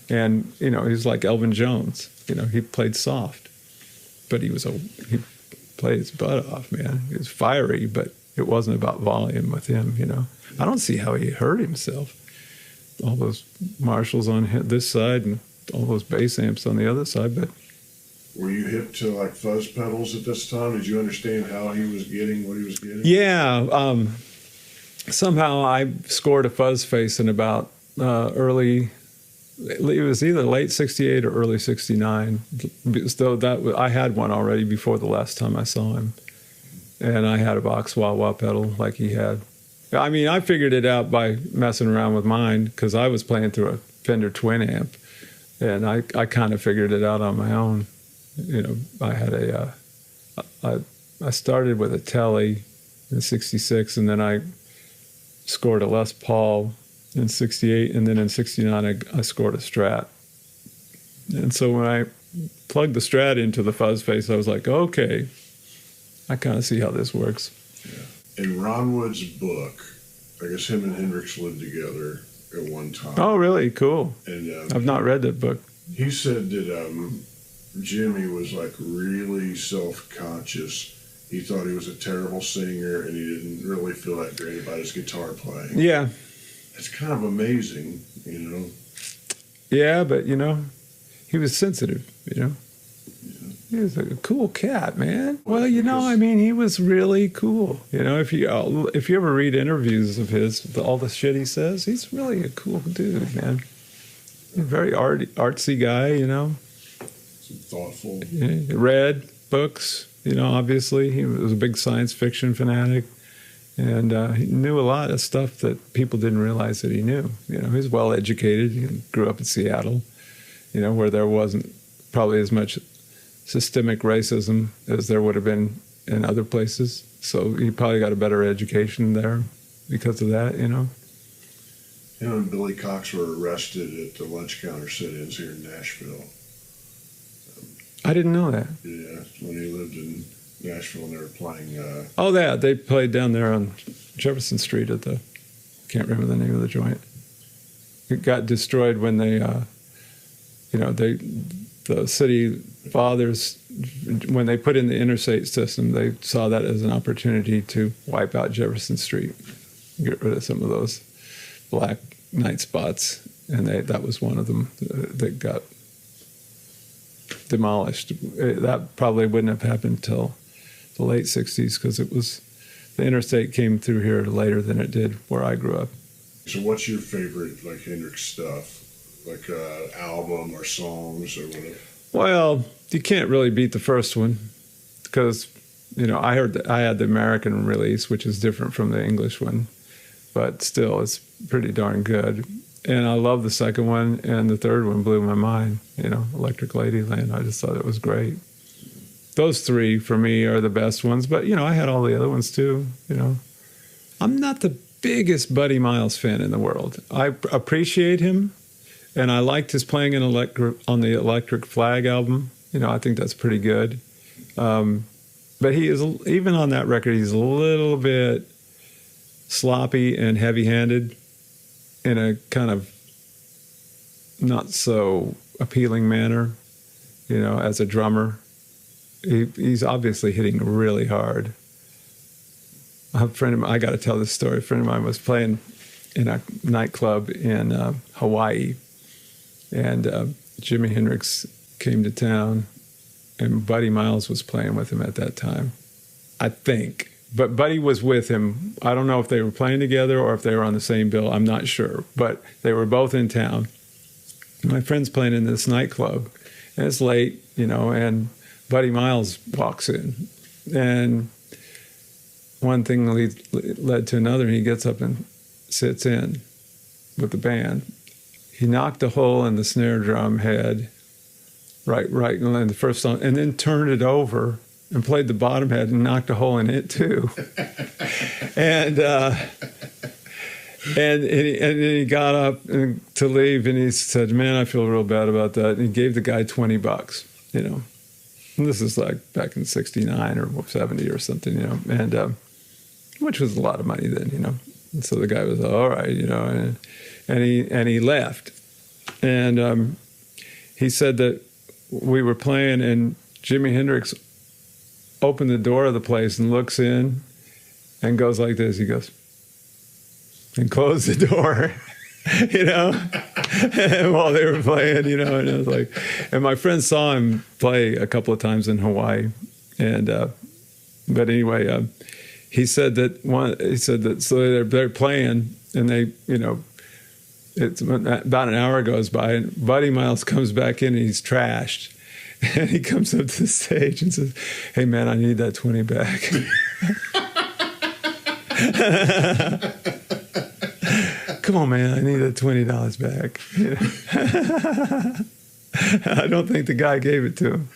And he was like Elvin Jones. He played soft. But he played his butt off, man. He was fiery, but it wasn't about volume with him, I don't see how he hurt himself. All those Marshalls on this side and all those bass amps on the other side, but... Were you hip to like fuzz pedals at this time? Did you understand how he was getting what he was getting? Yeah. Somehow I scored a fuzz face in about early... It was either late 68 or early 69. So I had one already before the last time I saw him. And I had a box wah-wah pedal like he had. I mean, I figured it out by messing around with mine because I was playing through a Fender Twin amp. And I kind of figured it out on my own. I had I started with a Telly in 66, and then I scored a Les Paul in 68, and then in 69 I scored a Strat. And so when I plugged the Strat into the fuzz face, I was like, okay, I kind of see how this works. Yeah. In Ron Wood's book, I guess him and Hendrix lived together at one time. Oh, really? Cool. And I've not read that book. He said that Jimmy was like really self-conscious. He thought he was a terrible singer, and he didn't really feel that great about his guitar playing. Yeah. It's kind of amazing, Yeah, but, he was sensitive, Yeah. He was a cool cat, man. Well, he was really cool. If you ever read interviews of his, all the shit he says, he's really a cool dude, man. He's a very artsy guy, Some thoughtful. Yeah, read books, Obviously he was a big science fiction fanatic, and he knew a lot of stuff that people didn't realize that he knew. He was well educated. He grew up in Seattle, where there wasn't probably as much systemic racism as there would have been in other places. So he probably got a better education there because of that. Him and Billy Cox were arrested at the lunch counter sit-ins here in Nashville. I didn't know that. Yeah, when he lived in Nashville and they were playing... They played down there on Jefferson Street at the... can't remember the name of the joint. It got destroyed when they... the city fathers, when they put in the interstate system, they saw that as an opportunity to wipe out Jefferson Street, get rid of some of those black night spots, and that was one of them that got demolished. That probably wouldn't have happened until the late 60s because the interstate came through here later than it did where I grew up. So what's your favorite Hendrix stuff? Like album or songs or whatever? Well, you can't really beat the first one because, I had the American release, which is different from the English one, but still it's pretty darn good. And I love the second one, and the third one blew my mind, Electric Ladyland. I just thought it was great. Those three, for me, are the best ones, but, I had all the other ones too, I'm not the biggest Buddy Miles fan in the world. I appreciate him. And I liked his playing on the Electric Flag album. I think that's pretty good. But he is, even on that record, he's a little bit sloppy and heavy-handed in a kind of not so appealing manner, as a drummer. He's obviously hitting really hard. A friend of mine, I got to tell this story. A friend of mine was playing in a nightclub in Hawaii. And Jimi Hendrix came to town, and Buddy Miles was playing with him at that time, I think. But Buddy was with him. I don't know if they were playing together or if they were on the same bill. I'm not sure. But they were both in town. My friend's playing in this nightclub, and it's late, and Buddy Miles walks in. And one thing led to another, and he gets up and sits in with the band. He knocked a hole in the snare drum head, right in the first song, and then turned it over and played the bottom head and knocked a hole in it too. and then he got up to leave, and he said, "Man, I feel real bad about that." And he gave the guy $20, And this is like back in '69 or '70 or something, and which was a lot of money then, And so the guy was all right, and he left. And he said that we were playing, and Jimi Hendrix opened the door of the place and looks in and goes like this. He goes, and closed the door, while they were playing, and it was like, and my friend saw him play a couple of times in Hawaii. And, but anyway, he said that so they're playing, and they, it's about an hour goes by, and Buddy Miles comes back in, and he's trashed. And he comes up to the stage and says, "Hey, man, I need that 20 back." "Come on, man, I need that $20 back." I don't think the guy gave it to him.